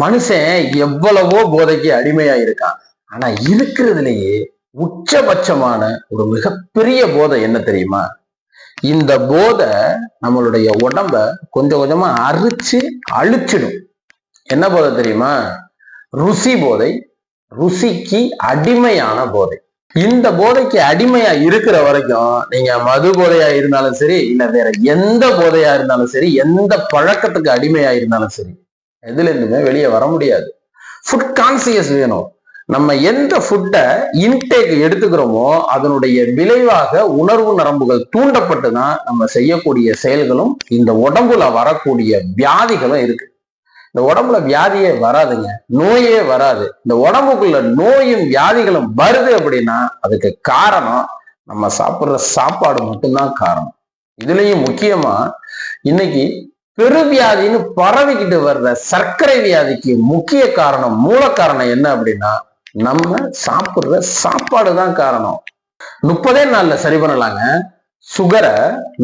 மனுஷன் எவ்வளவோ போதைக்கு அடிமையா இருக்கான். ஆனா இருக்கிறதுலயே உச்சபட்சமான ஒரு மிகப்பெரிய போதை என்ன தெரியுமா? இந்த போதை நம்மளுடைய உடம்ப கொஞ்சம் கொஞ்சமா அரிச்சு அழிச்சிடும். என்ன போதை தெரியுமா? ருசி போதை, ருசிக்கு அடிமையான போதை. இந்த போதைக்கு அடிமையா இருக்கிற வரைக்கும் நீங்க மது போதையா இருந்தாலும் சரி, இல்ல வேற எந்த போதையா இருந்தாலும் சரி, எந்த பழக்கத்துக்கு அடிமையா இருந்தாலும் சரி, எதுல இருந்துமே வெளியே வர முடியாது. ஃபுட் கான்சியஸ் வேணும். நம்ம எந்த ஃபுட்டை இன்டேக் எடுத்துக்கிறோமோ அதனுடைய விளைவாக உணர்வு நரம்புகள் தூண்டப்பட்டு தான் நம்ம செய்யக்கூடிய செயல்களும் இந்த உடம்புல வரக்கூடிய வியாதிகளும் இருக்கு. இந்த உடம்புல வியாதியே வராதுங்க, நோயே வராது. இந்த உடம்புக்குள்ள நோயும் வியாதிகளும் வருது அப்படின்னா அதுக்கு காரணம் நம்ம சாப்பிடுற சாப்பாடு மட்டும்தான் காரணம். இதுலயும் முக்கியமா இன்னைக்கு பெருவியாதின்னு பரவிக்கிட்டு வர்ற சர்க்கரை வியாதிக்கு முக்கிய காரணம், மூல காரணம் என்ன அப்படின்னா நம்ம சாப்பிடுற சாப்பாடு தான் காரணம். 30 நாள்ல சரி பண்ணலாங்க சுகரை,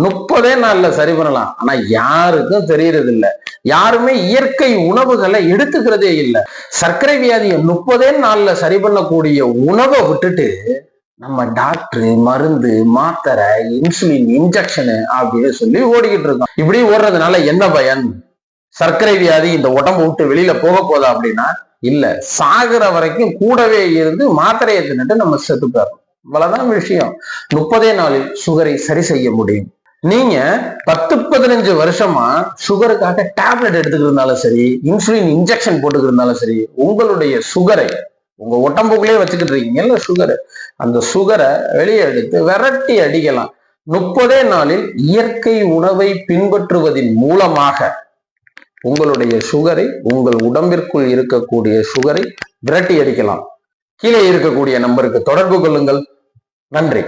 30 நாள்ல சரி பண்ணலாம். ஆனா யாருக்கும் தெரியறது இல்லை. யாருமே இயற்கை உணவுகளை எடுத்துக்கிறதே இல்லை. சர்க்கரை வியாதியை 30 நாள்ல சரி பண்ணக்கூடிய உணவை விட்டுட்டு நம்ம டாக்டர், மருந்து, மாத்திரை, இன்சுலின், இன்ஜெக்ஷனு அப்படின்னு சொல்லி ஓடிக்கிட்டு இருக்கோம். இப்படி ஓடுறதுனால என்ன பயன்? சர்க்கரை வியாதி இந்த உடம்பு விட்டு வெளியில போக போதா அப்படின்னா இல்ல, சாகிற வரைக்கும் கூடவே இருந்து மாத்திரையை தின்னுட்டு நம்ம செத்துக்காரோம். இவ்வளவுதான் விஷயம். 30 நாளில் சுகரை சரி செய்ய முடியும். நீங்க 10-15 வருஷமா சுகருக்காக டேப்லெட் எடுத்துக்கிறதுனாலும் சரி, இன்சுலின் இன்ஜெக்ஷன் போட்டுக்கிறதுனாலும் சரி, உங்களுடைய சுகரை உங்க உடம்புக்குள்ளே வச்சுக்கிட்டு இருக்கீங்கல்ல சுகரு, அந்த சுகரை வெளியே எடுத்து விரட்டி அடிக்கலாம். 30 நாளில் இயற்கை உணவை பின்பற்றுவதன் மூலமாக உங்களுடைய சுகரை, உங்கள் உடம்பிற்குள் இருக்கக்கூடிய சுகரை விரட்டி அடிக்கலாம். கீழே இருக்கக்கூடிய நம்பருக்கு தொடர்பு கொள்ளுங்கள். நன்றி.